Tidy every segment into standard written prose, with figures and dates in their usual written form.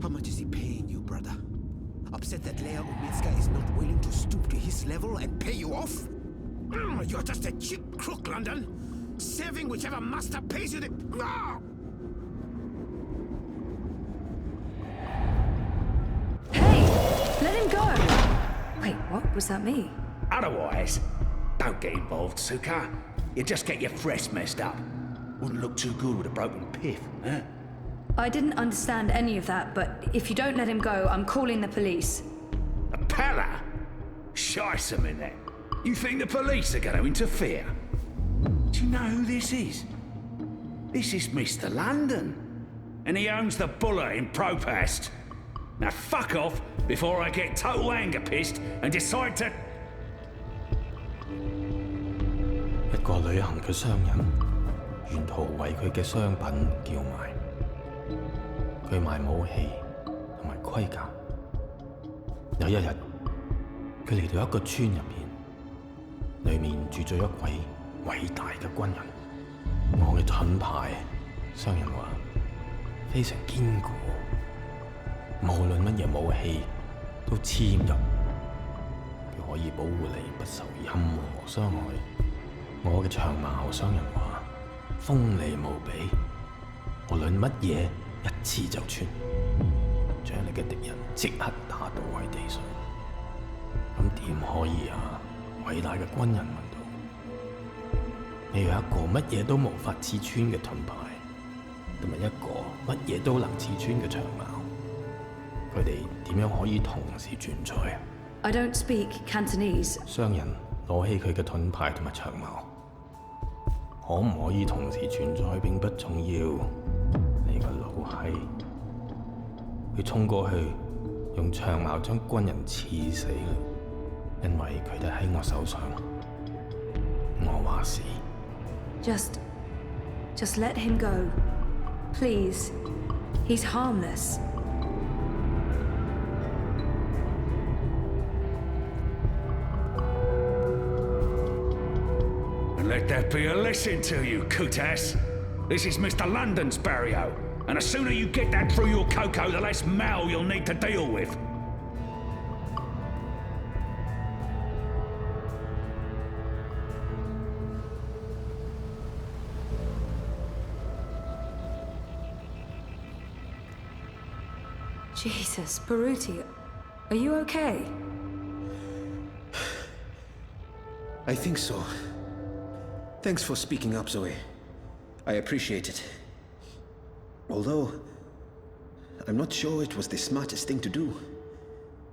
How much is he paying you, brother? Upset that Leia Umitska is not willing to stoop to his level and pay you off? You're just a cheap crook, London. Serving whichever master pays you the... Hey! Let him go! Wait, what? Was that me? Otherwise, don't get involved, Suka. You just get your fresh messed up. Wouldn't look too good with a broken pith, huh? I didn't understand any of that, but if you don't let him go, I'm calling the police. A palla? Shice them in there. You think the police are going to interfere? Do you know who this is? This is Mr. London. And he owns the Buller in Propast. Now fuck off before I get total anger pissed and decide to... 一個旅行嘅商人，沿途為佢嘅商品叫賣。佢賣武器同埋盔甲。有一日，佢嚟到一個村入邊，裏面住咗一位偉大嘅軍人。我嘅盾牌，商人話非常堅固，無論乜嘢武器都黐唔入，佢可以保護你不受任何傷害。我嘅長矛，商人話鋒利無比，無論乜嘢一刺就穿，將你嘅敵人即刻打倒喺地上。咁點可以啊？偉大嘅軍人問道：你有一個乜嘢都無法刺穿嘅盾牌，同埋一個乜嘢都能刺穿嘅長矛，佢哋點樣可以同時存在啊 I don't speak Cantonese. 商人攞起佢嘅盾牌同埋長矛，可唔可以同時存在並不重要。你個老閪，佢衝過去，用長矛將軍人刺死啦，因為佢哋喺我手上。我話事。Just let him go. Please. He's harmless. And let that be a lesson to you, Kutas. This is Mr. London's barrio, and the sooner you get that through your cocoa, the less Mal you'll need to deal with. Jesus, Baruti, are you okay? I think so. Thanks for speaking up, Zoe. I appreciate it. Although, I'm not sure it was the smartest thing to do.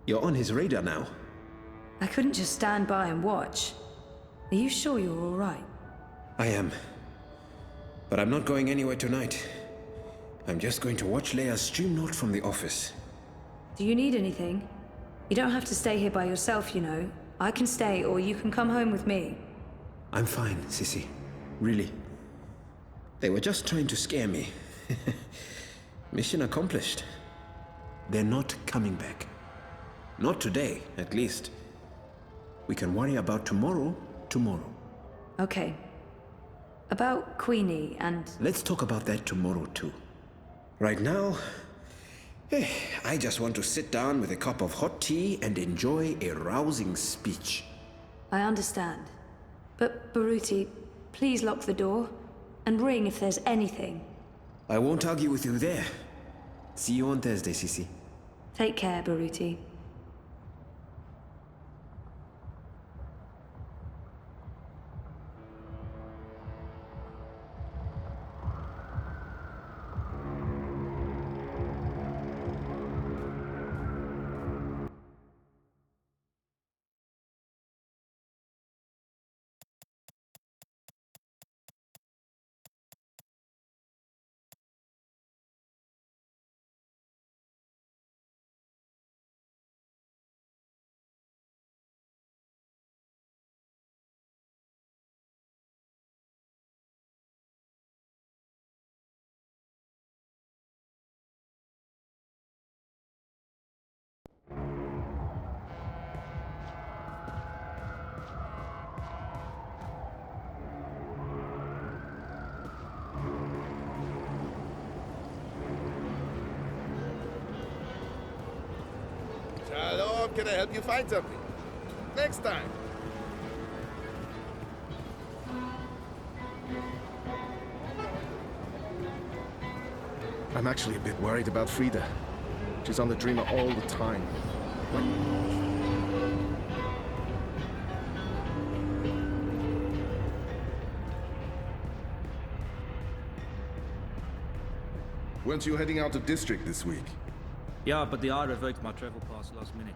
You're on his radar now. I couldn't just stand by and watch. Are you sure you're all right? I am. But I'm not going anywhere tonight. I'm just going to watch Leia's stream note from the office. Do you need anything? You don't have to stay here by yourself, you know. I can stay, or you can come home with me. I'm fine, Sissy. Really. They were just trying to scare me. Mission accomplished. They're not coming back. Not today, at least. We can worry about tomorrow. Okay. About Queenie and... Let's talk about that tomorrow, too. Right now, I just want to sit down with a cup of hot tea and enjoy a rousing speech. I understand. But, Baruti, please lock the door. And ring if there's anything. I won't argue with you there. See you on Thursday, Sissy. Take care, Baruti. Hello, can I help you find something? Next time. I'm actually a bit worried about Frida. She's on the Dreamer all the time. Weren't you heading out of district this week? Yeah, but the eye revoked my travel pass last minute.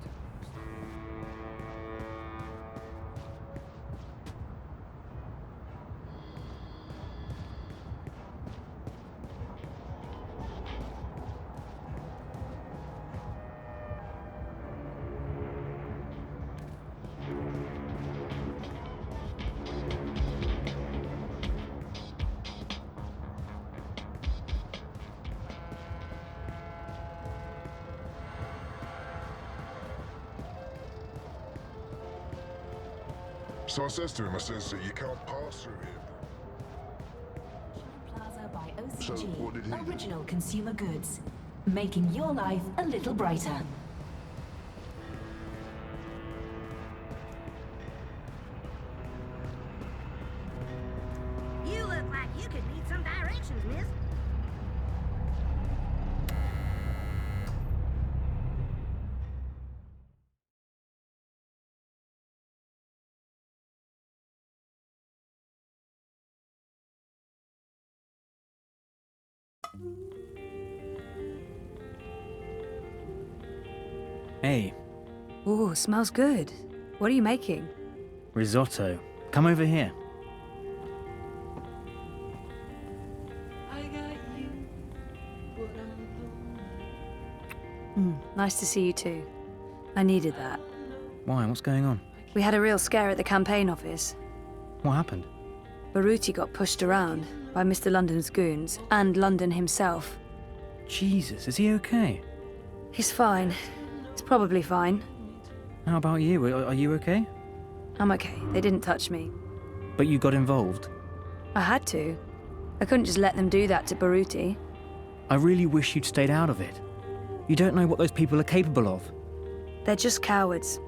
So I says to him, I says, you can't pass through here. Plaza by So what did he OCG, do? original consumer goods, making your life a little brighter. You look like you could need some directions, miss. Hey, Ooh, smells good. What are you making? risotto. Come over here. Nice to see you too. I needed that. Why? What's going on? We had a real scare at the campaign office. What happened? Baruti got pushed around by Mr. London's goons and London himself. Jesus, is he okay? He's fine. He's probably fine. How about you? Are you okay? I'm okay. They didn't touch me. But you got involved. I had to. I couldn't just let them do that to Baruti. I really wish you'd stayed out of it. You don't know what those people are capable of. They're just cowards.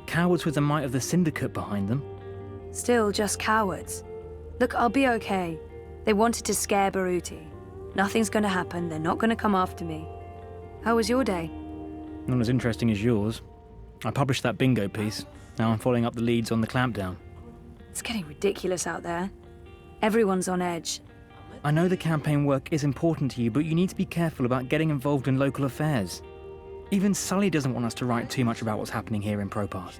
Cowards with the might of the Syndicate behind them. Still just cowards. Look, I'll be okay. They wanted to scare Baruti. Nothing's gonna happen. They're not gonna come after me. How was your day? Not as interesting as yours. I published that bingo piece. Now I'm following up the leads on the clampdown. It's getting ridiculous out there. Everyone's on edge. I know the campaign work is important to you, but you need to be careful about getting involved in local affairs. Even Sully doesn't want us to write too much about what's happening here in Propast.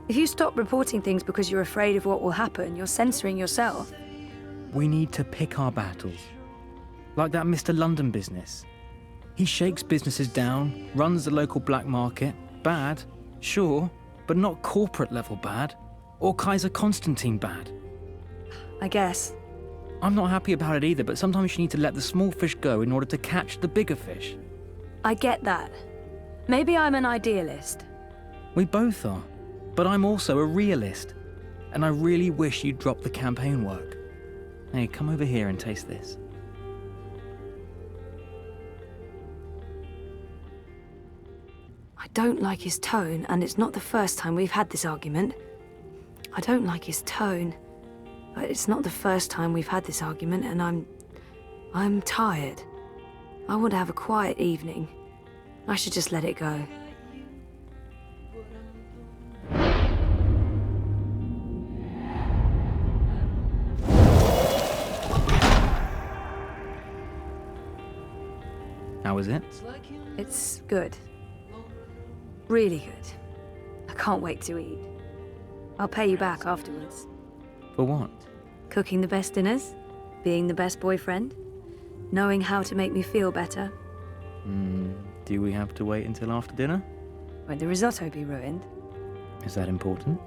If you stop reporting things because you're afraid of what will happen, you're censoring yourself. We need to pick our battles. Like that Mr. London business. He shakes businesses down, runs the local black market. Bad, sure, but not corporate level bad. Or Kaiser Constantine bad. I guess. I'm not happy about it either, but sometimes you need to let the small fish go in order to catch the bigger fish. I get that. Maybe I'm an idealist. We both are. But I'm also a realist. And I really wish you'd drop the campaign work. Hey, come over here and taste this. I don't like his tone, and it's not the first time we've had this argument. I don't like his tone. But it's not the first time we've had this argument, and I'm tired. I want to have a quiet evening. I should just let it go. How is it? It's good. Really good. I can't wait to eat. I'll pay you back afterwards. For what? Cooking the best dinners, being the best boyfriend, knowing how to make me feel better. Do we have to wait until after dinner? Won't the risotto be ruined? Is that important?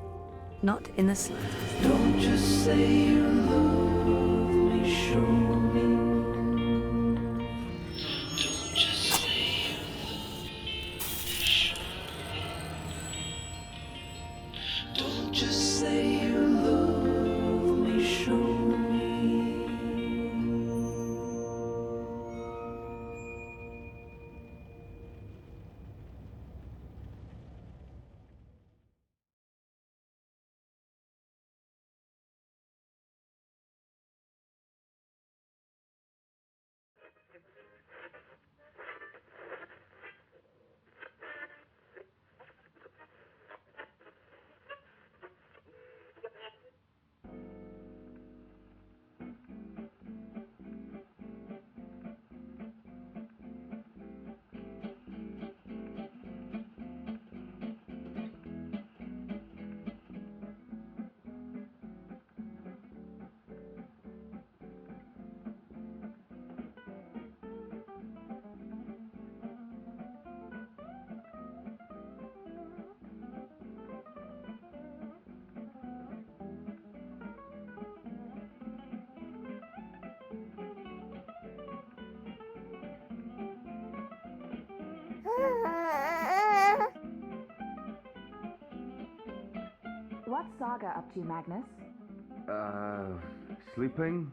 Not in the slightest. Don't just say you love me, show me. Don't just say you love me, show me. Don't just say you love me, show me. What's Saga up to, Magnus? Sleeping?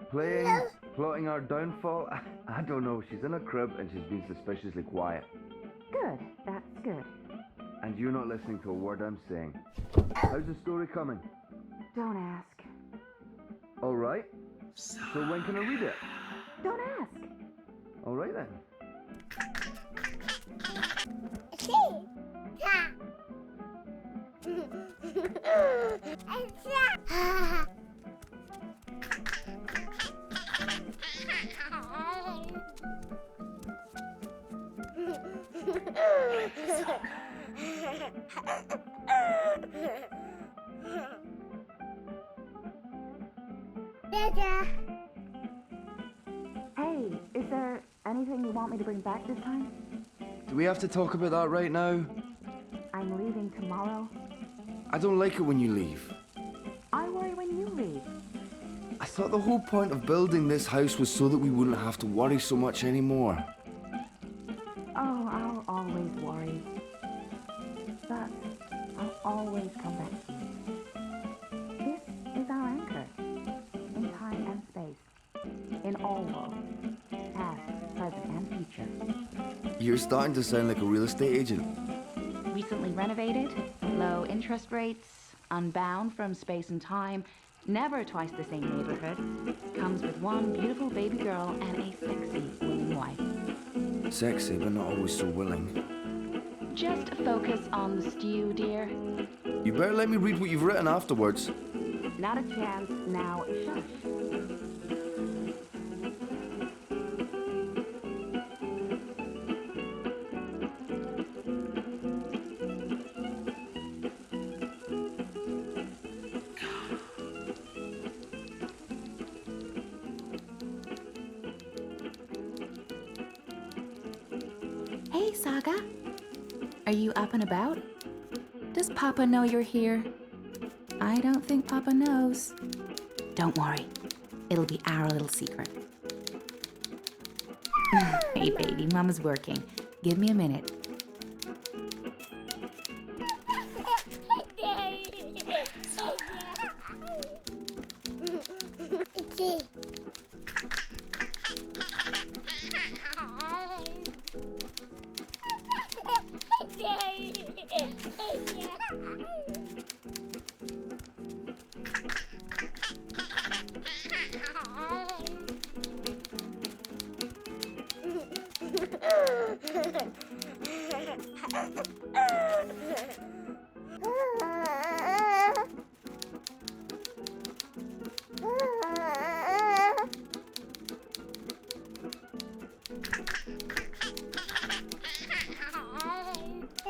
Playing? Plotting our downfall? I don't know. She's in a crib and she's been suspiciously quiet. Good, that's good. And you're not listening to a word I'm saying. How's the story coming? Don't ask. Alright. So when can I read it? Don't ask. Alright then. Hey, is there anything you want me to bring back this time? Do we have to talk about that right now? I'm leaving tomorrow. I don't like it when you leave. I worry when you leave. I thought the whole point of building this house was so that we wouldn't have to worry so much anymore. Oh, I'll always worry. But I'll always come back to you. This is our anchor. In time and space. In all worlds. Past, present, and future. You're starting to sound like a real estate agent. Recently renovated, low interest rates, unbound from space and time, never twice the same neighborhood. Comes with one beautiful baby girl and a sexy, willing wife. Sexy, but not always so willing. Just focus on the stew, dear. You better let me read what you've written afterwards. Not a chance. Now, shush. Hey, Saga. Are you up and about? Does Papa know you're here? I don't think Papa knows. Don't worry. It'll be our little secret. Hey, baby, Mama's working. Give me a minute.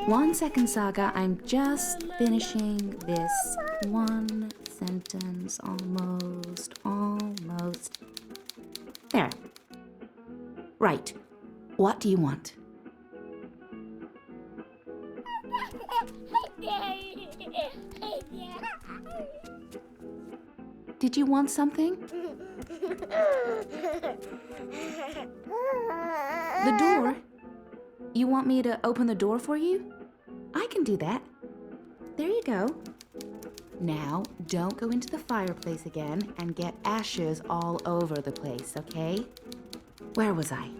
One second, Saga. I'm just finishing this one sentence. Almost. There. Right. What do you want? Did you want something? The door? You want me to open the door for you? I can do that. There you go. Now, don't go into the fireplace again and get ashes all over the place, okay? Where was I?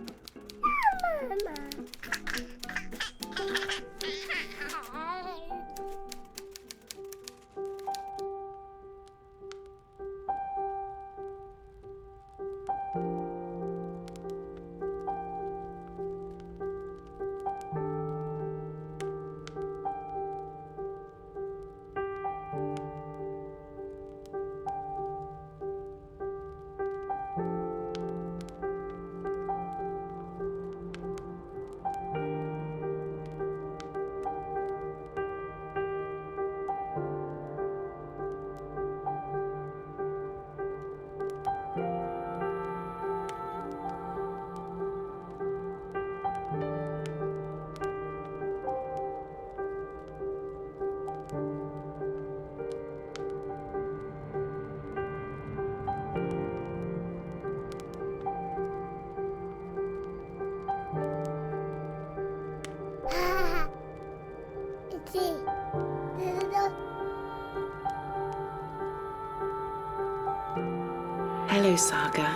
Hello, Saga.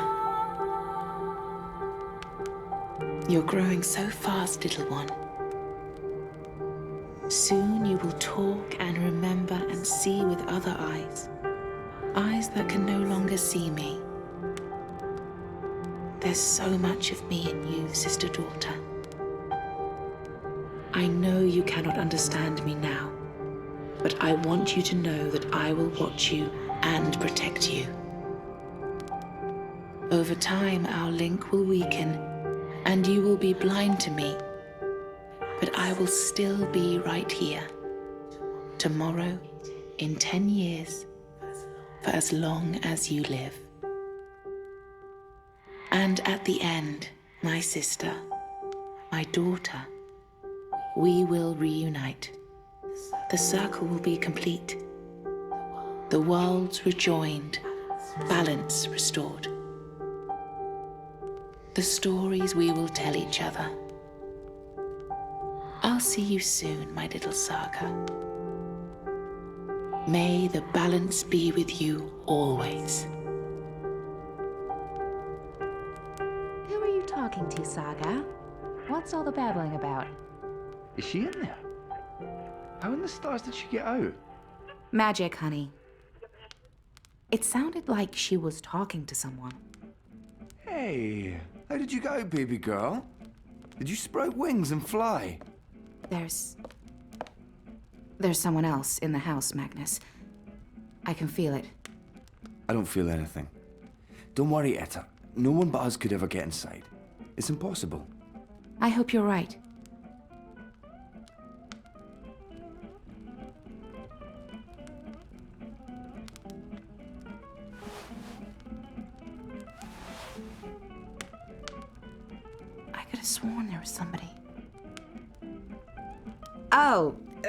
You're growing so fast, little one. Soon you will talk and remember and see with other eyes. Eyes that can no longer see me. There's so much of me in you, sister-daughter. I know you cannot understand me now, but I want you to know that I will watch you and protect you. Over time, our link will weaken, and you will be blind to me. But I will still be right here. Tomorrow, in 10 years, for as long as you live. And at the end, my sister, my daughter, we will reunite. The circle will be complete. The worlds rejoined, balance restored. The stories we will tell each other. I'll see you soon, my little Saga. May the balance be with you always. Who are you talking to, Saga? What's all the babbling about? Is she in there? How in the stars did she get out? Magic, honey. It sounded like she was talking to someone. Hey, how did you get out, baby girl? Did you sprout wings and fly? There's someone else in the house, Magnus. I can feel it. I don't feel anything. Don't worry, Etta. No one but us could ever get inside. It's impossible. I hope you're right. I could have sworn there was somebody.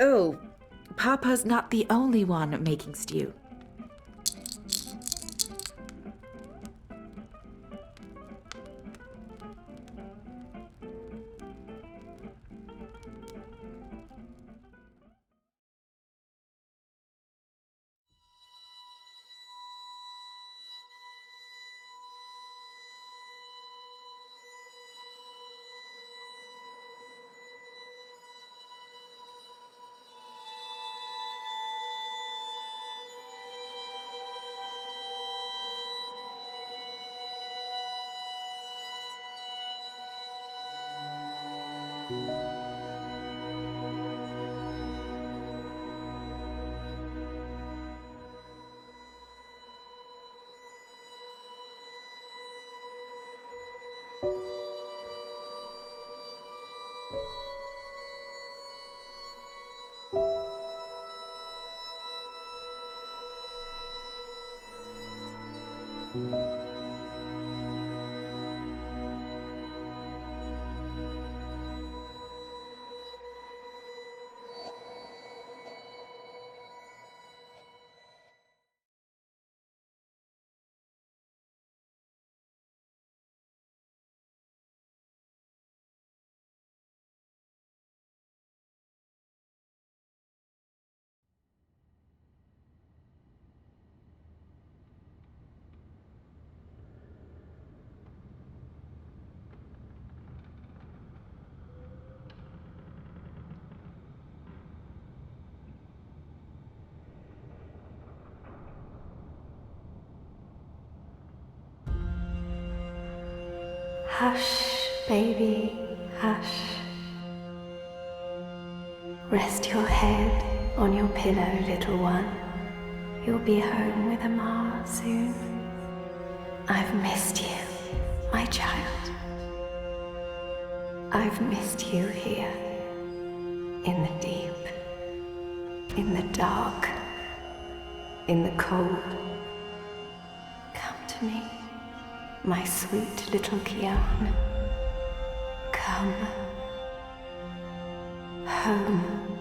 Oh, Papa's not the only one making stew. Hush, baby, hush. Rest your head on your pillow, little one. You'll be home with Amara soon. I've missed you, my child. I've missed you here, in the deep, in the dark, in the cold. Come to me, my sweet little Kian. Come home.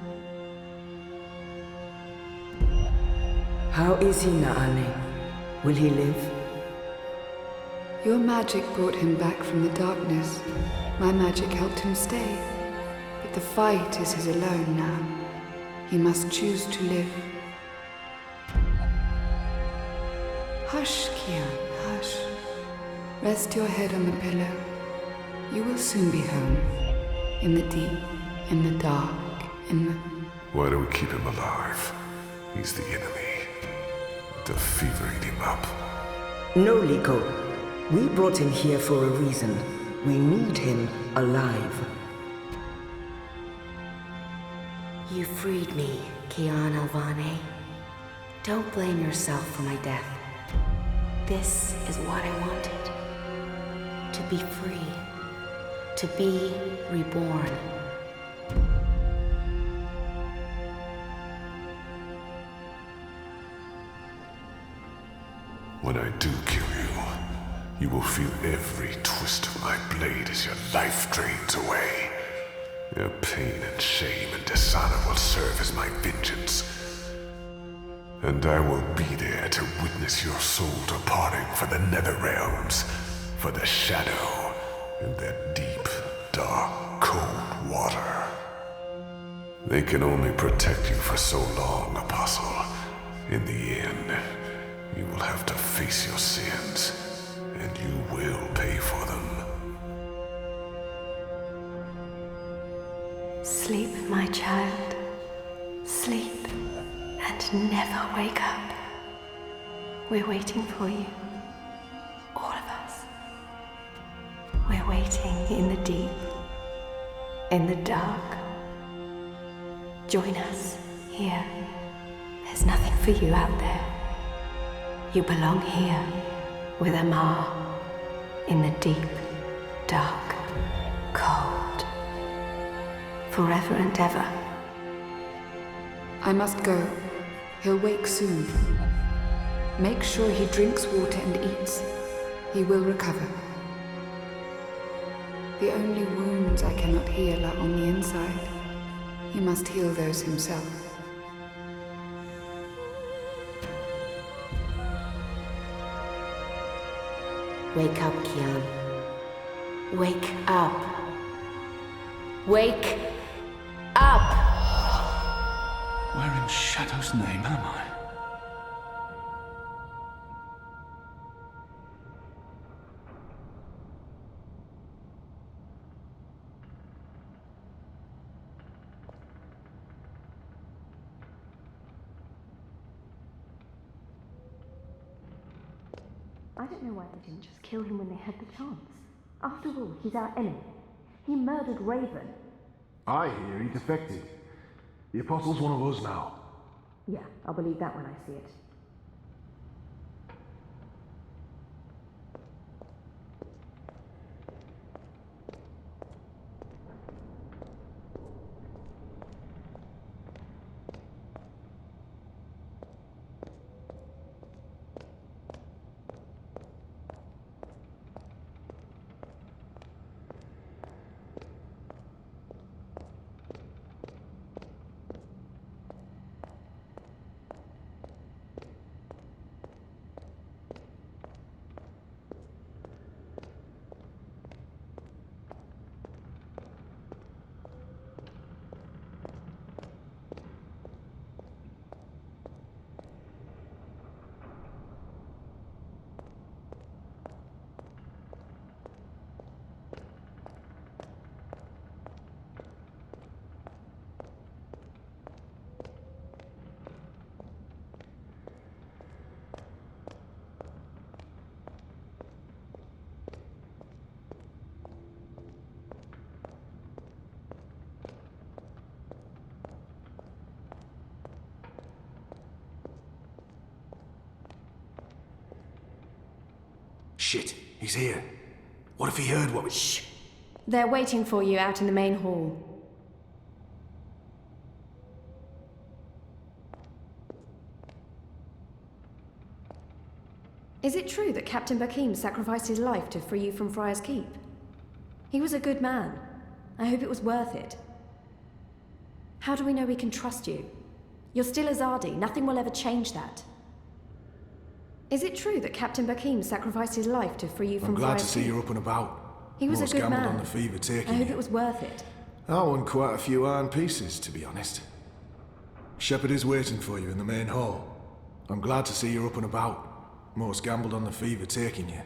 How is he, Naane? Will he live? Your magic brought him back from the darkness. My magic helped him stay. But the fight is his alone now. He must choose to live. Hush, Kian, hush. Rest your head on the pillow. You will soon be home. In the deep, in the dark, in the... Why do we keep him alive? He's the enemy. The fever eat him up. No, Liko. We brought him here for a reason. We need him alive. You freed me, Kian Alvane. Don't blame yourself for my death. This is what I wanted. To be free. To be reborn. When I do kill you, you will feel every twist of my blade as your life drains away. Your pain and shame and dishonor will serve as my vengeance. And I will be there to witness your soul departing for the nether realms, for the shadow, and their deep, dark, cold water. They can only protect you for so long, Apostle. In the end, you will have to face your sins, and you will pay for them. Sleep, my child. Sleep and never wake up. We're waiting for you. All of us. We're waiting in the deep, in the dark. Join us here. There's nothing for you out there. You belong here with Amar in the deep, dark, cold. Forever and ever. I must go. He'll wake soon. Make sure he drinks water and eats. He will recover. The only wounds I cannot heal are on the inside. He must heal those himself. Wake up, Kian. Wake up. Wake up! Where in Shadow's name am I? I don't know why they didn't just kill him when they had the chance. After all, he's our enemy. He murdered Raven. I hear he defected. The Apostle's one of us now. Yeah, I'll believe that when I see it. Shit, he's here. What if he heard what we... Shh! They're waiting for you out in the main hall. Is it true that Captain Bakim sacrificed his life to free you from Friar's Keep? He was a good man. I hope it was worth it. How do we know we can trust you? You're still Azadi. Nothing will ever change that. Is it true that Captain Bakim sacrificed his life to free you from Friar's Keep? I'm glad to see you're up and about. He was a good man. On the fever taking I hope you. it was worth it. I won quite a few iron pieces, to be honest. Shepard is waiting for you in the main hall. I'm glad to see you're up and about. Most gambled on the fever taking you.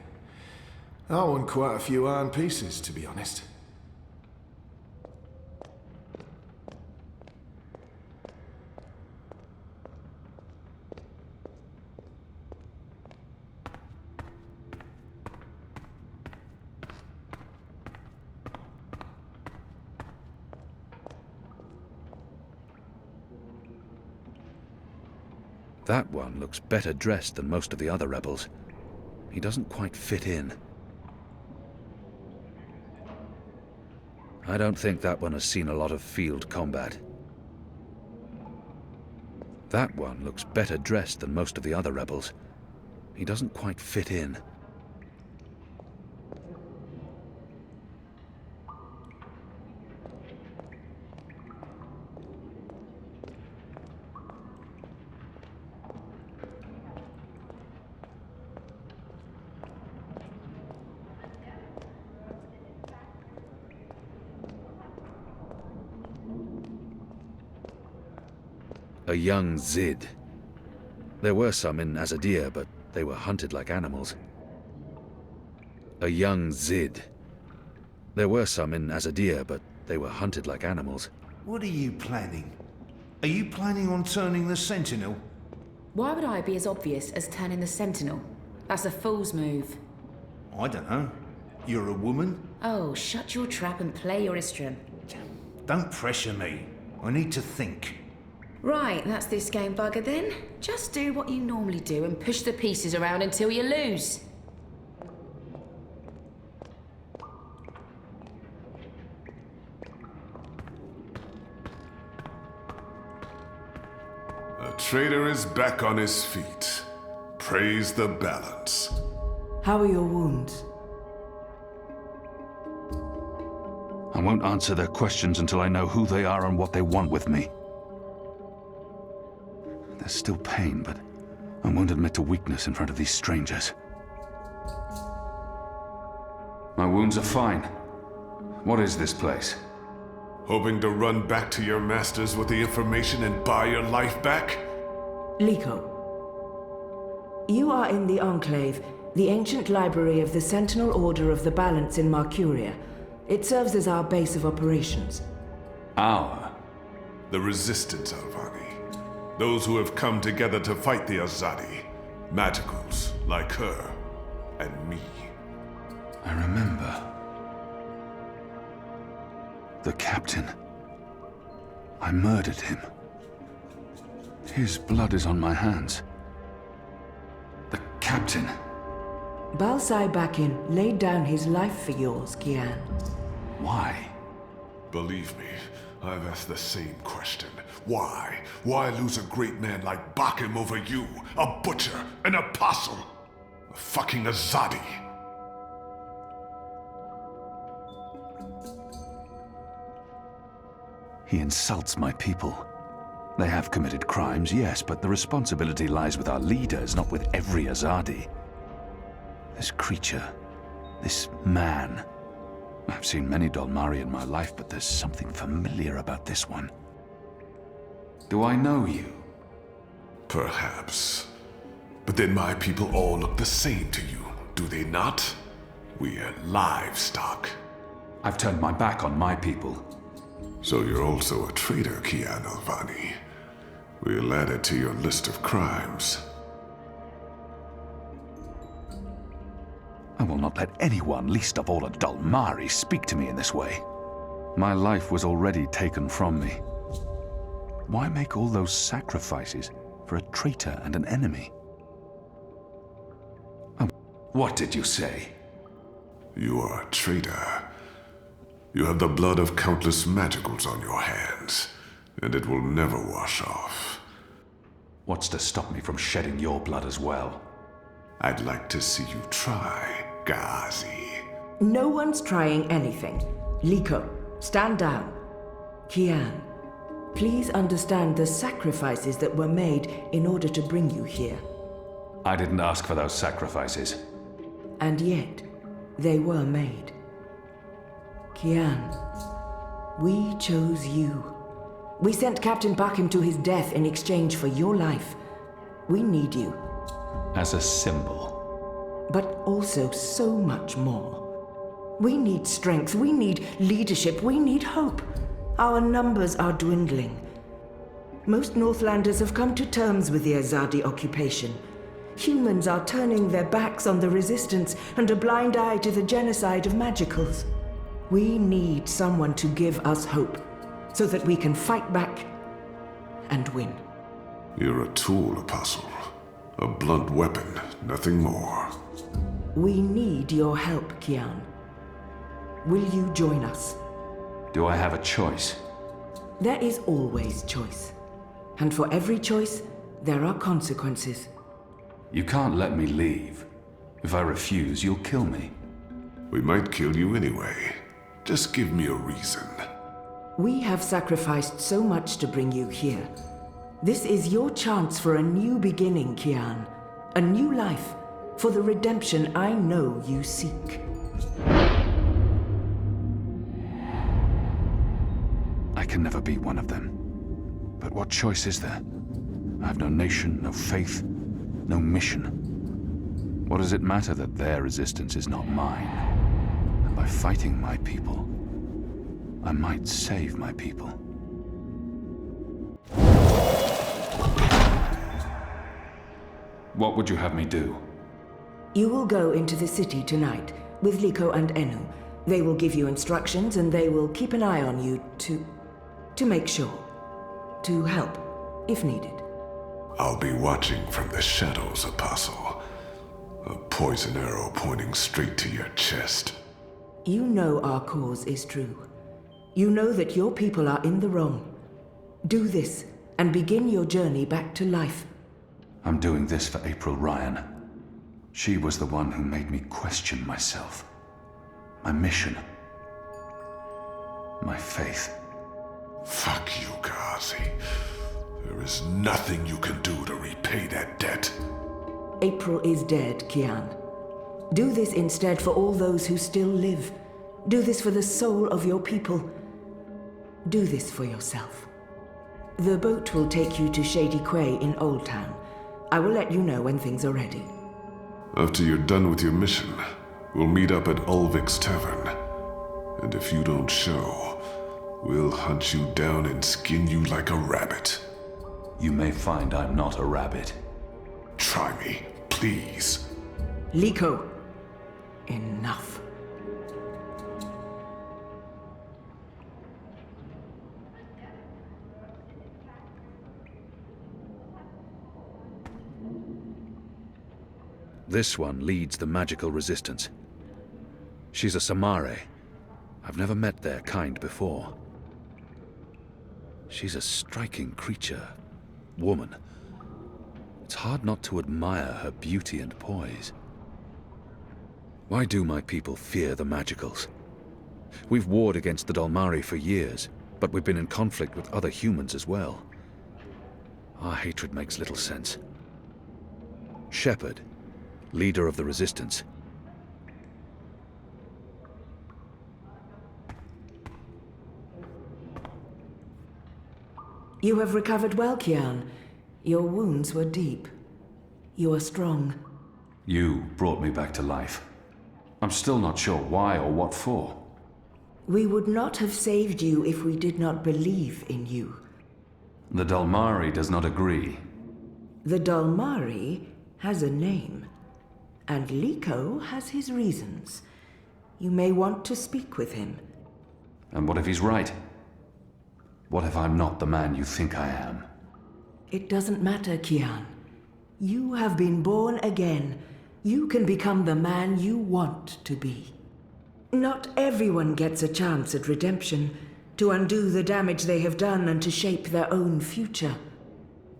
I won quite a few iron pieces, to be honest. That one looks better dressed than most of the other rebels. He doesn't quite fit in. I don't think that one has seen a lot of field combat. That one looks better dressed than most of the other rebels. He doesn't quite fit in. A young Zid. There were some in Azadir, but they were hunted like animals. A young Zid. There were some in Azadir, but they were hunted like animals. What are you planning? Are you planning on turning the Sentinel? Why would I be as obvious as turning the Sentinel? That's a fool's move. I don't know. You're a woman? Oh, shut your trap and play your instrument. Don't pressure me. I need to think. Right, that's this game bugger then. Just do what you normally do and push the pieces around until you lose. A traitor is back on his feet. Praise the balance. How are your wounds? I won't answer their questions until I know who they are and what they want with me. There's still pain, but I won't admit to weakness in front of these strangers. My wounds are fine. What is this place? Hoping to run back to your masters with the information and buy your life back? Liko, you are in the Enclave, the ancient library of the Sentinel Order of the Balance in Marcuria. It serves as our base of operations. Our? The Resistance, Alvani. Those who have come together to fight the Azadi. Magicals, like her, and me. I remember. The captain. I murdered him. His blood is on my hands. The captain. Balsai Bakin laid down his life for yours, Kian. Why? Believe me, I've asked the same question. Why? Why lose a great man like Bakim over you? A butcher, an apostle, a fucking Azadi. He insults my people. They have committed crimes, yes, but the responsibility lies with our leaders, not with every Azadi. This creature, this man. I've seen many Dolmari in my life, but there's something familiar about this one. Do I know you? Perhaps. But then my people all look the same to you, do they not? We're livestock. I've turned my back on my people. So you're also a traitor, Kian Alvani. We'll add it to your list of crimes. I will not let anyone, least of all a Dolmari, speak to me in this way. My life was already taken from me. Why make all those sacrifices for a traitor and an enemy? Oh, what did you say? You are a traitor. You have the blood of countless magicals on your hands, and it will never wash off. What's to stop me from shedding your blood as well? I'd like to see you try, Ghazi. No one's trying anything. Liko, stand down. Kian, please understand the sacrifices that were made in order to bring you here. I didn't ask for those sacrifices. And yet, they were made. Kian, we chose you. We sent Captain Bakim to his death in exchange for your life. We need you. As a symbol. but also so much more. We need strength, we need leadership, we need hope. Our numbers are dwindling. Most Northlanders have come to terms with the Azadi occupation. Humans are turning their backs on the resistance and a blind eye to the genocide of magicals. We need someone to give us hope, so that we can fight back and win. You're a tool, Apostle. A blunt weapon, nothing more. We need your help, Kian. Will you join us? Do I have a choice? There is always choice. And for every choice, there are consequences. You can't let me leave. If I refuse, you'll kill me. We might kill you anyway. Just give me a reason. We have sacrificed so much to bring you here. This is your chance for a new beginning, Kian. A new life, for the redemption I know you seek. I can never be one of them. But what choice is there? I have no nation, no faith, no mission. What does it matter that their resistance is not mine? And by fighting my people, I might save my people. What would you have me do? You will go into the city tonight with Liko and Enu. They will give you instructions and they will keep an eye on you to make sure. To help, if needed. I'll be watching from the shadows, Apostle. A poison arrow pointing straight to your chest. You know our cause is true. You know that your people are in the wrong. Do this and begin your journey back to life. I'm doing this for April Ryan. She was the one who made me question myself. My mission. My faith. Fuck you, Gazi. There is nothing you can do to repay that debt. April is dead, Kian. Do this instead for all those who still live. Do this for the soul of your people. Do this for yourself. The boat will take you to Shady Quay in Old Town. I will let you know when things are ready. After you're done with your mission, we'll meet up at Ulvik's Tavern. And if you don't show, we'll hunt you down and skin you like a rabbit. You may find I'm not a rabbit. Try me, please. Liko, enough. This one leads the magical resistance. She's a Samare. I've never met their kind before. She's a striking creature. Woman. It's hard not to admire her beauty and poise. Why do my people fear the magicals? We've warred against the Dalmari for years, but we've been in conflict with other humans as well. Our hatred makes little sense. Shepard, leader of the resistance. You have recovered well, Kian. Your wounds were deep. You are strong. You brought me back to life. I'm still not sure why or what for. We would not have saved you if we did not believe in you. The Dalmari does not agree. The Dalmari has a name, and Liko has his reasons. You may want to speak with him. And what if he's right? What if I'm not the man you think I am? It doesn't matter, Kian. You have been born again. You can become the man you want to be. Not everyone gets a chance at redemption, to undo the damage they have done and to shape their own future.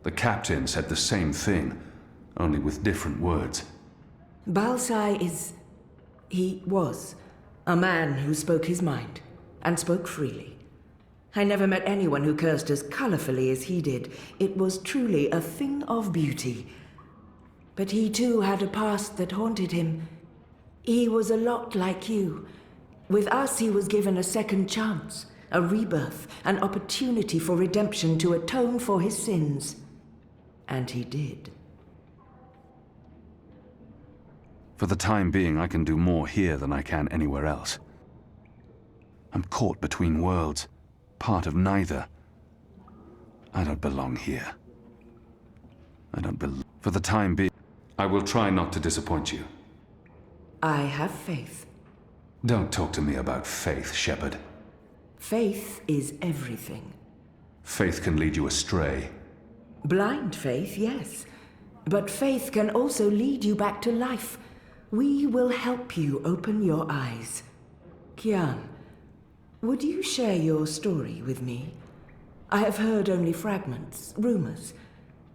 The captain said the same thing, only with different words. Balsai he was a man who spoke his mind, and spoke freely. I never met anyone who cursed as colorfully as he did. It was truly a thing of beauty. But he too had a past that haunted him. He was a lot like you. With us, he was given a second chance, a rebirth, an opportunity for redemption to atone for his sins. And he did. For the time being, I can do more here than I can anywhere else. I'm caught between worlds, part of neither. I don't belong here. I don't belong. For the time being, I will try not to disappoint you. I have faith. Don't talk to me about faith, Shepard. Faith is everything. Faith can lead you astray. Blind faith, yes. But faith can also lead you back to life. We will help you open your eyes. Kian, would you share your story with me? I have heard only fragments, rumors.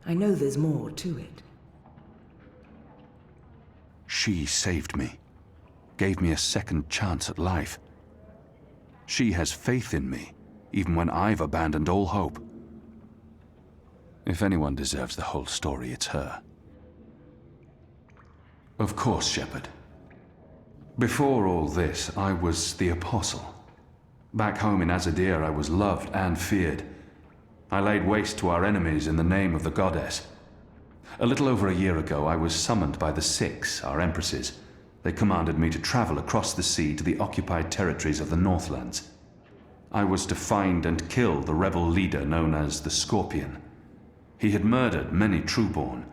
I know there's more to it. She saved me. Gave me a second chance at life. She has faith in me, even when I've abandoned all hope. If anyone deserves the whole story, it's her. Of course, Shepard. Before all this, I was the Apostle. Back home in Azadir, I was loved and feared. I laid waste to our enemies in the name of the goddess. A little over a year ago, I was summoned by the Six, our empresses. They commanded me to travel across the sea to the occupied territories of the Northlands. I was to find and kill the rebel leader known as the Scorpion. He had murdered many Trueborn,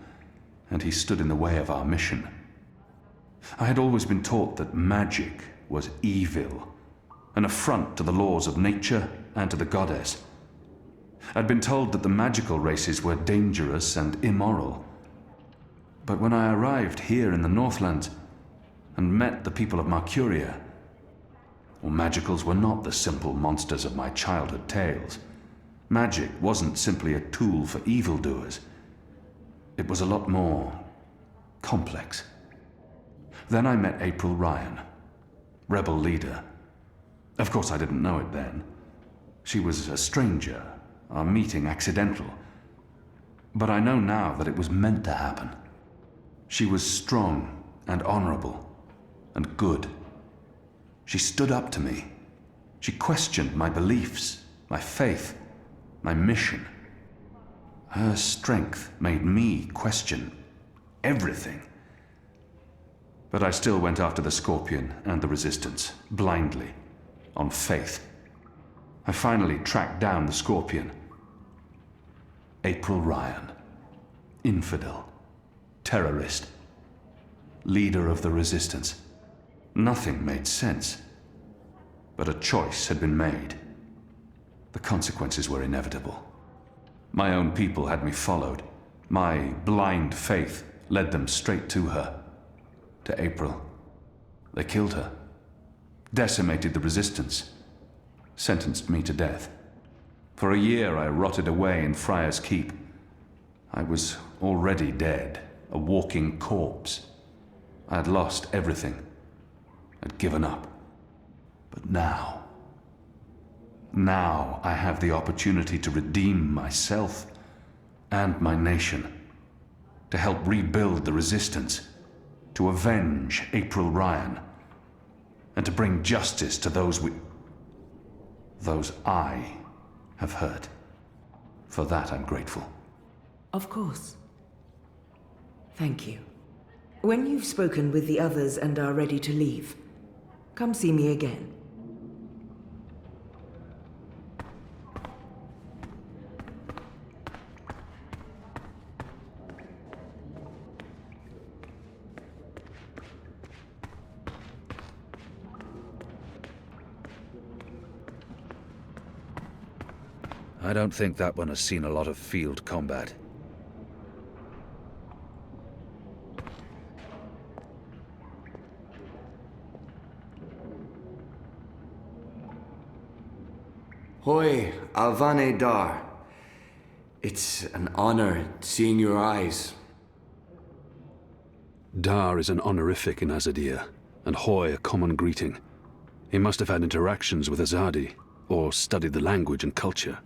and he stood in the way of our mission. I had always been taught that magic was evil, an affront to the laws of nature and to the goddess. I'd been told that the magical races were dangerous and immoral. But when I arrived here in the Northlands and met the people of Mercuria, well, magicals were not the simple monsters of my childhood tales. Magic wasn't simply a tool for evildoers. It was a lot more complex. Then I met April Ryan, rebel leader. Of course, I didn't know it then. She was a stranger, our meeting accidental. But I know now that it was meant to happen. She was strong and honorable and good. She stood up to me. She questioned my beliefs, my faith, my mission. Her strength made me question everything. But I still went after the Scorpion and the Resistance, blindly, on faith. I finally tracked down the Scorpion. April Ryan. Infidel. Terrorist. Leader of the Resistance. Nothing made sense. But a choice had been made. The consequences were inevitable. My own people had me followed. My blind faith led them straight to her. To April. They killed her. Decimated the Resistance. Sentenced me to death. For a year I rotted away in Friar's Keep. I was already dead, a walking corpse. I had lost everything. I'd given up. But now I have the opportunity to redeem myself and my nation, to help rebuild the Resistance, to avenge April Ryan, and to bring justice to those I have hurt. For that I'm grateful. Of course. Thank you. When you've spoken with the others and are ready to leave, come see me again. I don't think that one has seen a lot of field combat. Hoi, Alvane Dar. It's an honor seeing your eyes. Dar is an honorific in Azadir, and Hoi a common greeting. He must have had interactions with Azadi, or studied the language and culture.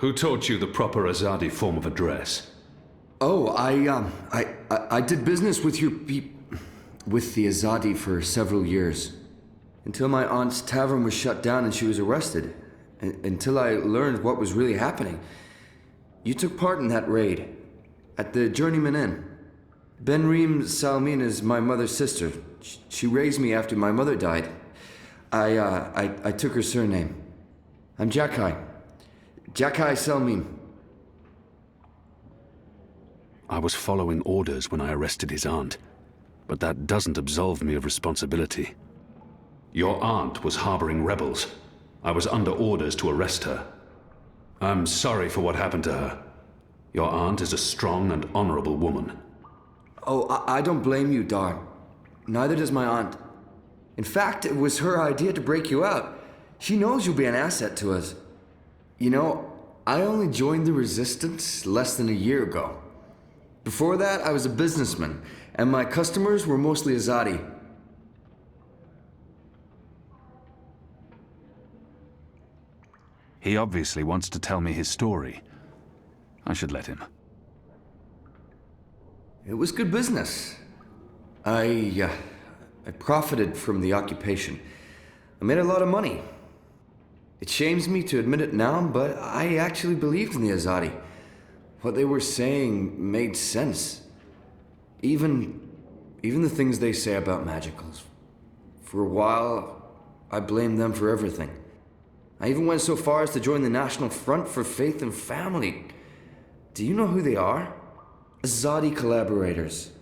Who taught you the proper Azadi form of address? Oh, I did business with with the Azadi for several years. Until my aunt's tavern was shut down and she was arrested. Until I learned what was really happening. You took part in that raid. At the Journeyman Inn. Benreem Salmin is my mother's sister. She raised me after my mother died. I took her surname. I'm Jakai. Jakai Salmin. I was following orders when I arrested his aunt, but that doesn't absolve me of responsibility. Your aunt was harboring rebels. I was under orders to arrest her. I'm sorry for what happened to her. Your aunt is a strong and honorable woman. Oh, I don't blame you, Dar. Neither does my aunt. In fact, it was her idea to break you out. She knows you'll be an asset to us. You know, I only joined the Resistance less than a year ago. Before that, I was a businessman, and my customers were mostly Azadi. He obviously wants to tell me his story. I should let him. It was good business. I profited from the occupation. I made a lot of money. It shames me to admit it now, but I actually believed in the Azadi. What they were saying made sense. Even the things they say about magicals. For a while, I blamed them for everything. I even went so far as to join the National Front for Faith and Family. Do you know who they are? Azadi collaborators.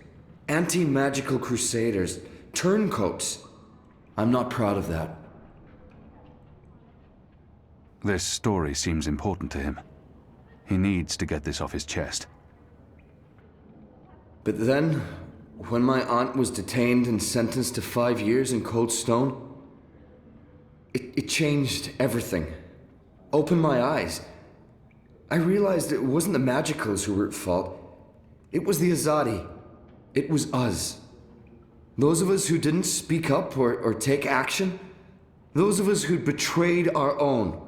Anti-magical crusaders. Turncoats. I'm not proud of that. This story seems important to him. He needs to get this off his chest. But then, when my aunt was detained and sentenced to 5 years in Cold Stone, it changed everything. Opened my eyes. I realized it wasn't the Magicals who were at fault. It was the Azadi. It was us. Those of us who didn't speak up or take action. Those of us who'd betrayed our own.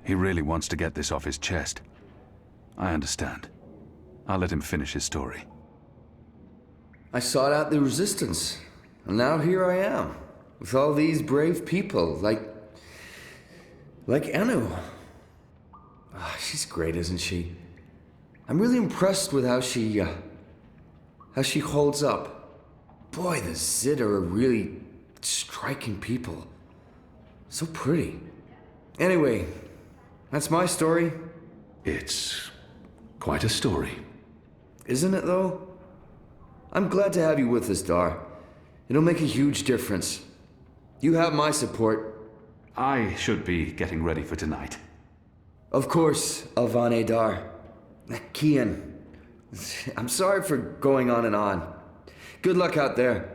He really wants to get this off his chest. I understand. I'll let him finish his story. I sought out the Resistance, and now here I am, with all these brave people, like Anu. Oh, she's great, isn't she? I'm really impressed with how she holds up. Boy, the Zid are really striking people. So pretty. Anyway, that's my story. It's quite a story. Isn't it, though? I'm glad to have you with us, Dar. It'll make a huge difference. You have my support. I should be getting ready for tonight. Of course, Alvane Dar. Kian. I'm sorry for going on and on. Good luck out there.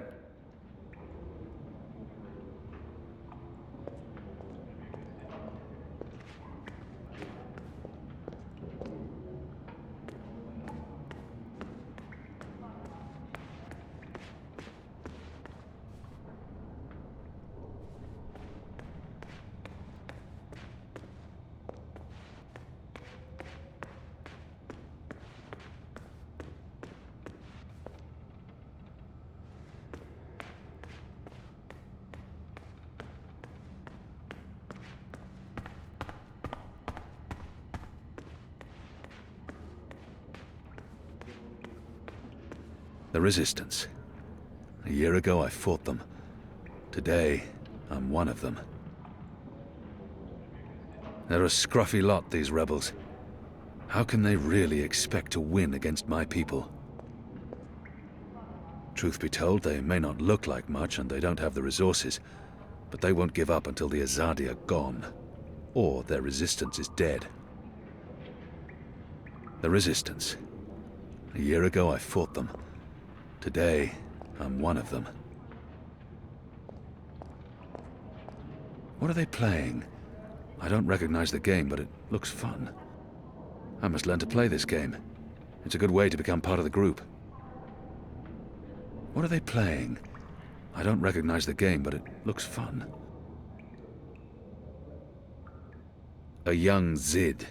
The Resistance. A year ago, I fought them. Today, I'm one of them. They're a scruffy lot, these rebels. How can they really expect to win against my people? Truth be told, they may not look like much and they don't have the resources, but they won't give up until the Azadi are gone, or their resistance is dead. The Resistance. A year ago, I fought them. Today, I'm one of them. What are they playing? I don't recognize the game, but it looks fun. I must learn to play this game. It's a good way to become part of the group. What are they playing? I don't recognize the game, but it looks fun. A young Zid.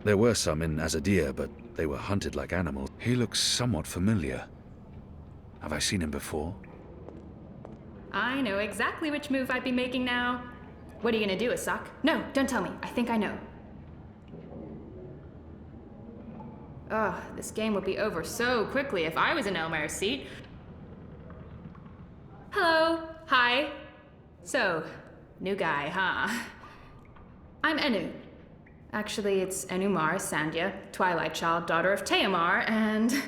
There were some in Azadir, but they were hunted like animals. He looks somewhat familiar. Have I seen him before? I know exactly which move I'd be making now. What are you gonna do, Asak? No, don't tell me. I think I know. Ugh, this game would be over so quickly if I was in Elmer's seat. Hello. Hi. So, new guy, huh? I'm Enu. Actually, it's Enumar Sandhya, Twilight Child, daughter of Teomar, and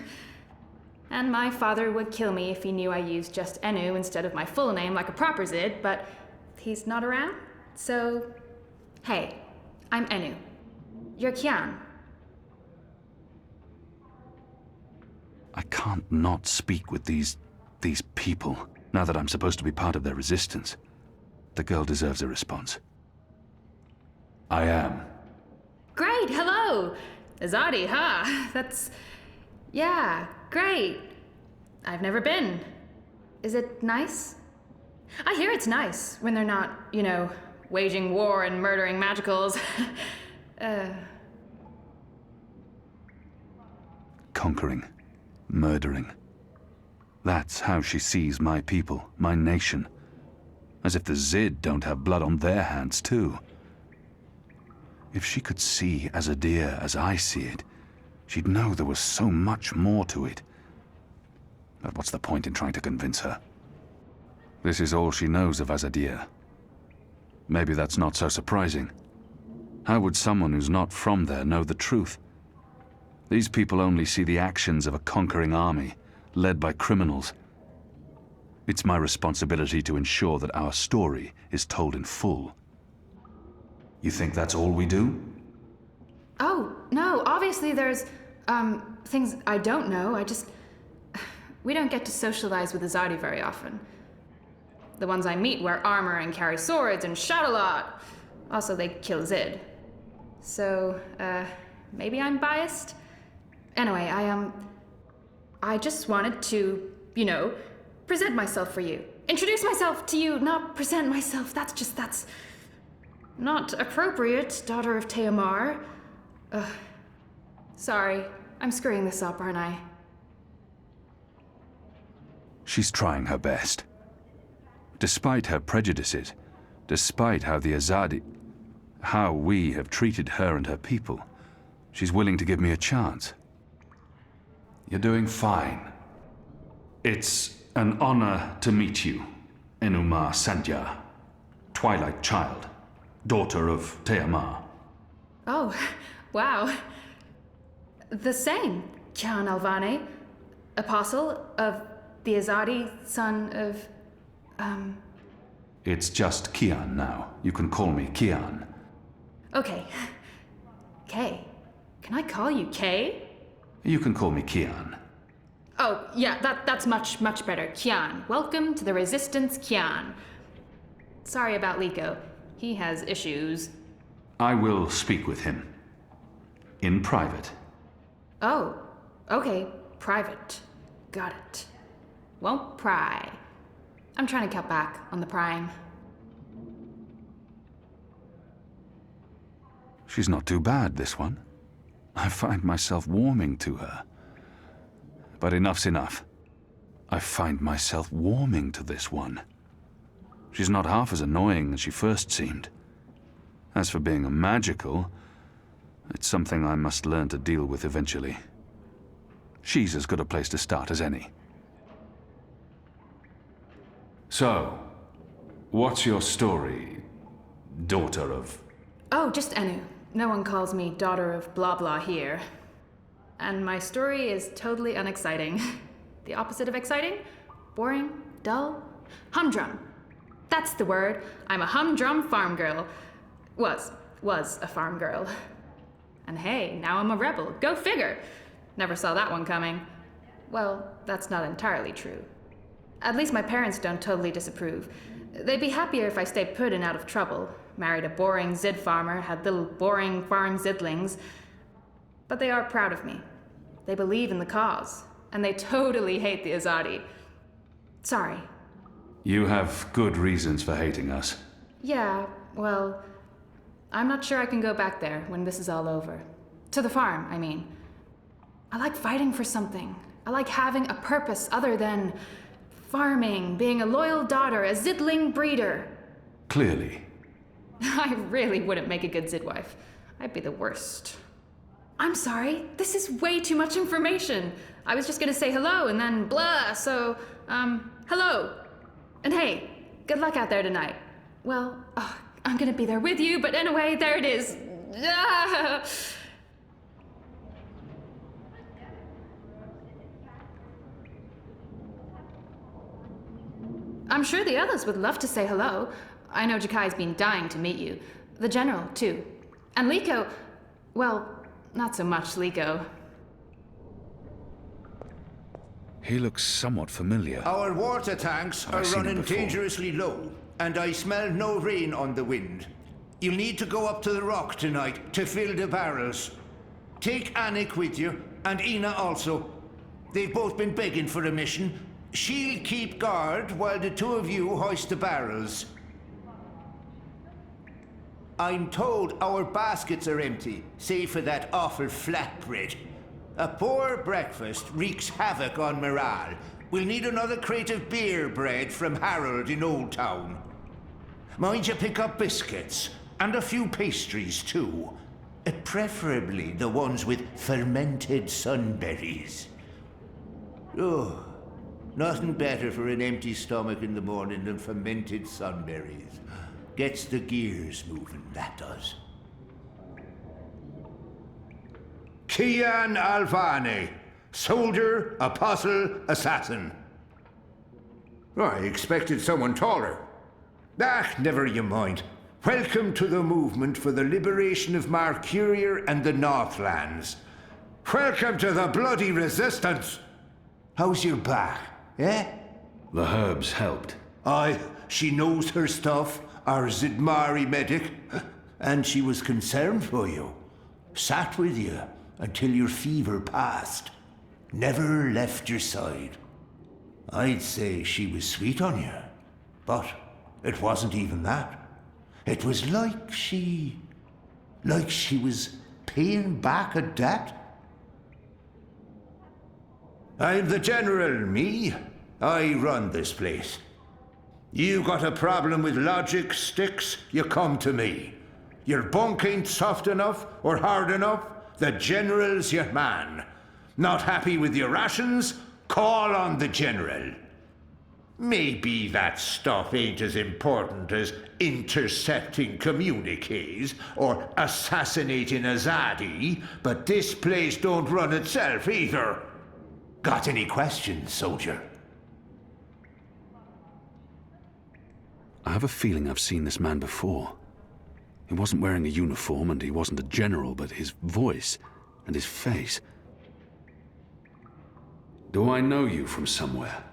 my father would kill me if he knew I used just Enu instead of my full name like a proper Zid, but he's not around, so... Hey, I'm Enu. You're Kian. I can't not speak with these people, now that I'm supposed to be part of their resistance. The girl deserves a response. I am. Great, hello! Azadi, huh? That's... yeah, great. I've never been. Is it nice? I hear it's nice when they're not, you know, waging war and murdering magicals. Conquering. Murdering. That's how she sees my people, my nation. As if the Zid don't have blood on their hands, too. If she could see Azadir as I see it, she'd know there was so much more to it. But what's the point in trying to convince her? This is all she knows of Azadir. Maybe that's not so surprising. How would someone who's not from there know the truth? These people only see the actions of a conquering army, led by criminals. It's my responsibility to ensure that our story is told in full. You think that's all we do? Oh, no, obviously there's, things I don't know. We don't get to socialize with Azadi very often. The ones I meet wear armor and carry swords and shout a lot. Also, they kill Zid. So, maybe I'm biased? Anyway, I just wanted to, you know, present myself for you. Introduce myself to you, not present myself. That's not appropriate, daughter of Teomar. Sorry, I'm screwing this up, aren't I? She's trying her best. Despite her prejudices, despite how we have treated her and her people, she's willing to give me a chance. You're doing fine. It's an honor to meet you, Enumar Sandhya, Twilight Child, daughter of Teomar. Oh, wow. The same, Kian Alvane, apostle of the Azadi, son of, It's just Kian now. You can call me Kian. Okay. Kay. Can I call you Kay? You can call me Kian. Oh, yeah, that's much better. Kian. Welcome to the Resistance, Kian. Sorry about Liko. He has issues. I will speak with him. In private. Oh, okay. Private. Got it. Won't pry. I'm trying to cut back on the prying. She's not too bad, this one. I find myself warming to her. But enough's enough. I find myself warming to this one. She's not half as annoying as she first seemed. As for being a magical, it's something I must learn to deal with eventually. She's as good a place to start as any. So, what's your story, daughter of... Oh, just Enu. No one calls me daughter of blah blah here. And my story is totally unexciting. The opposite of exciting? Boring? Dull? Humdrum. That's the word. I'm a humdrum farm girl. Was a farm girl. And hey, now I'm a rebel. Go figure. Never saw that one coming. Well, that's not entirely true. At least my parents don't totally disapprove. They'd be happier if I stayed put and out of trouble. Married a boring Zid farmer, had little boring farm Zidlings. But they are proud of me. They believe in the cause. And they totally hate the Azadi. Sorry. You have good reasons for hating us. Yeah, well, I'm not sure I can go back there when this is all over. To the farm, I mean. I like fighting for something. I like having a purpose other than farming, being a loyal daughter, a Zidling breeder. Clearly. I really wouldn't make a good Zid wife. I'd be the worst. I'm sorry. This is way too much information. I was just gonna say hello and then blah, so, hello. And hey, good luck out there tonight. Well, I'm gonna be there with you, but anyway, there it is. Ah. I'm sure the others would love to say hello. I know Jakai's been dying to meet you. The General, too. And Liko, well, not so much Liko. He looks somewhat familiar. Our water tanks are running dangerously low, and I smell no rain on the wind. You'll need to go up to the rock tonight to fill the barrels. Take Anik with you, and Ina also. They've both been begging for a mission. She'll keep guard while the two of you hoist the barrels. I'm told our baskets are empty, save for that awful flatbread. A poor breakfast wreaks havoc on morale. We'll need another crate of beer bread from Harold in Old Town. Mind you pick up biscuits, and a few pastries too. Preferably the ones with fermented sunberries. Oh, nothing better for an empty stomach in the morning than fermented sunberries. Gets the gears moving, that does. Kian Alvane, soldier, apostle, assassin. I expected someone taller. Never you mind. Welcome to the movement for the liberation of Marcuria and the Northlands. Welcome to the bloody resistance. How's your back, eh? The herbs helped. Aye, she knows her stuff, our Zidmari medic, and she was concerned for you. Sat with you until your fever passed. Never left your side. I'd say she was sweet on you, but it wasn't even that. It was like she was paying back a debt. I'm the General, me. I run this place. You got a problem with logic, Sticks, you come to me. Your bunk ain't soft enough or hard enough, the General's your man. Not happy with your rations? Call on the General. Maybe that stuff ain't as important as intercepting communiques or assassinating Azadi, but this place don't run itself either. Got any questions, soldier? I have a feeling I've seen this man before. He wasn't wearing a uniform and he wasn't a general, but his voice and his face. Do I know you from somewhere?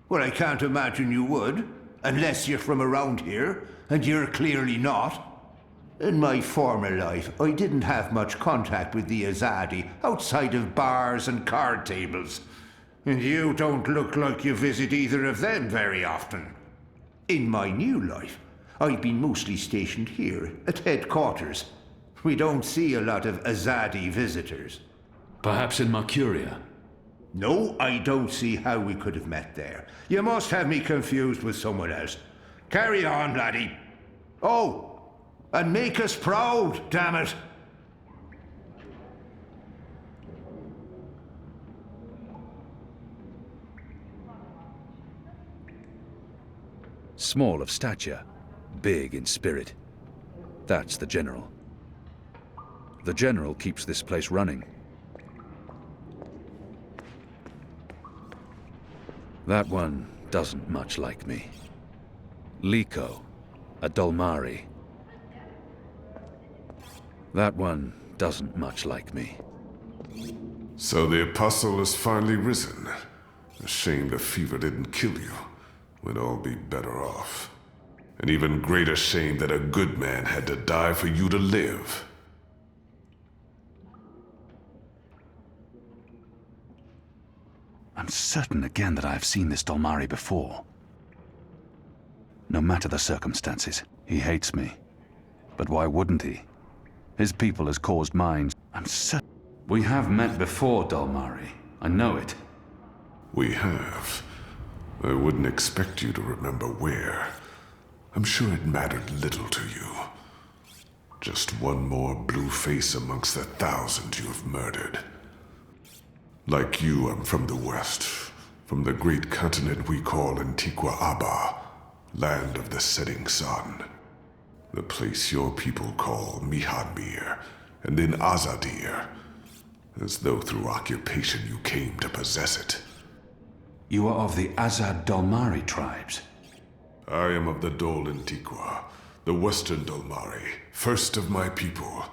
Well, I can't imagine you would, unless you're from around here, and you're clearly not. In my former life, I didn't have much contact with the Azadi outside of bars and card tables. And you don't look like you visit either of them very often. In my new life, I've been mostly stationed here at headquarters. We don't see a lot of Azadi visitors. Perhaps in Marcuria? No, I don't see how we could have met there. You must have me confused with someone else. Carry on, laddie. Oh, and make us proud, damn it. Small of stature, big in spirit. That's the General. The General keeps this place running. That one doesn't much like me. Liko, a Dolmari. That one doesn't much like me. So the Apostle has finally risen. A shame the fever didn't kill you. We'd all be better off. An even greater shame that a good man had to die for you to live. I'm certain again that I have seen this Dolmari before. No matter the circumstances, he hates me. But why wouldn't he? His people has caused mine. I'm certain. We have met before, Dolmari. I know it. We have. I wouldn't expect you to remember where. I'm sure it mattered little to you. Just one more blue face amongst the thousands you have murdered. Like you, I'm from the west, from the great continent we call Antigua Aba, land of the setting sun. The place your people call Mihadmir, and then Azadir, as though through occupation you came to possess it. You are of the Azad Dalmari tribes? I am of the Dol Antigua, the Western Dalmari, first of my people.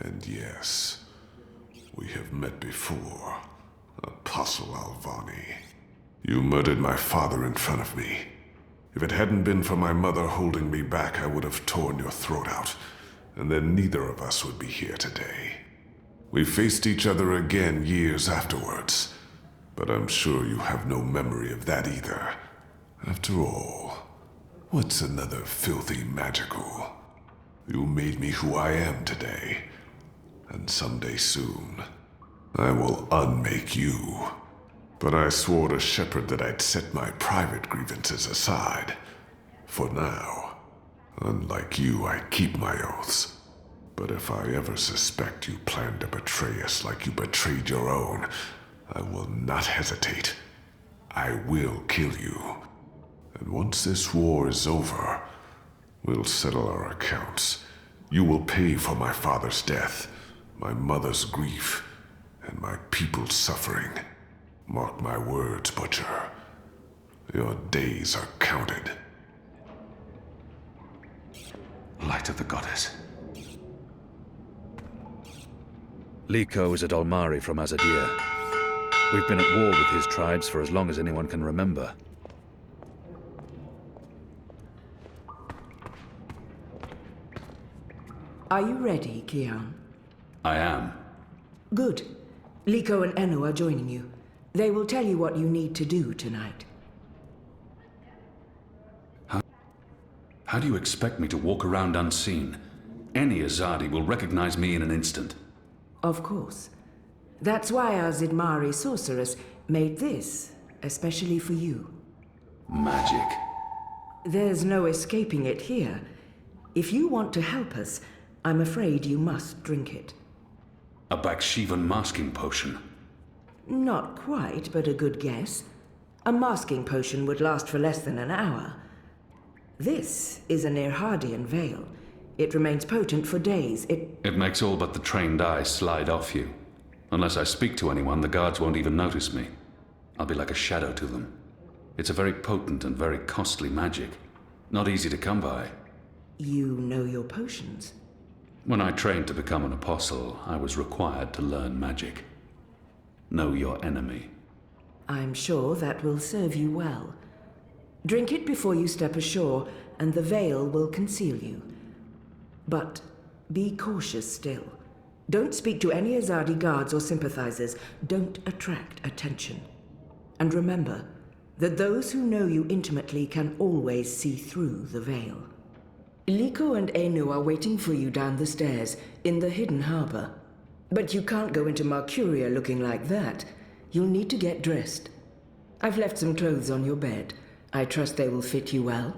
And yes, we have met before, Apostle Alvani. You murdered my father in front of me. If it hadn't been for my mother holding me back, I would have torn your throat out, and then neither of us would be here today. We faced each other again years afterwards, but I'm sure you have no memory of that either. After all, what's another filthy magical? You made me who I am today, and someday soon, I will unmake you. But I swore to Shepard that I'd set my private grievances aside. For now. Unlike you, I keep my oaths. But if I ever suspect you plan to betray us like you betrayed your own, I will not hesitate. I will kill you. And once this war is over, we'll settle our accounts. You will pay for my father's death, my mother's grief, and my people's suffering. Mark my words, Butcher. Your days are counted. Light of the Goddess. Liko is a Dalmari from Azadir. We've been at war with his tribes for as long as anyone can remember. Are you ready, Kian? I am. Good. Liko and Enu are joining you. They will tell you what you need to do tonight. How do you expect me to walk around unseen? Any Azadi will recognize me in an instant. Of course. That's why our Zidmari sorceress made this, especially for you. Magic. There's no escaping it here. If you want to help us, I'm afraid you must drink it. A Bakshivan masking potion. Not quite, but a good guess. A masking potion would last for less than an hour. This is an Irhadian veil. It remains potent for days. It makes all but the trained eye slide off you. Unless I speak to anyone, the guards won't even notice me. I'll be like a shadow to them. It's a very potent and very costly magic. Not easy to come by. You know your potions? When I trained to become an apostle, I was required to learn magic. Know your enemy. I'm sure that will serve you well. Drink it before you step ashore, and the veil will conceal you. But be cautious still. Don't speak to any Azadi guards or sympathizers. Don't attract attention. And remember that those who know you intimately can always see through the veil. Liko and Enu are waiting for you down the stairs in the hidden harbor. But you can't go into Mercuria looking like that. You'll need to get dressed. I've left some clothes on your bed. I trust they will fit you well.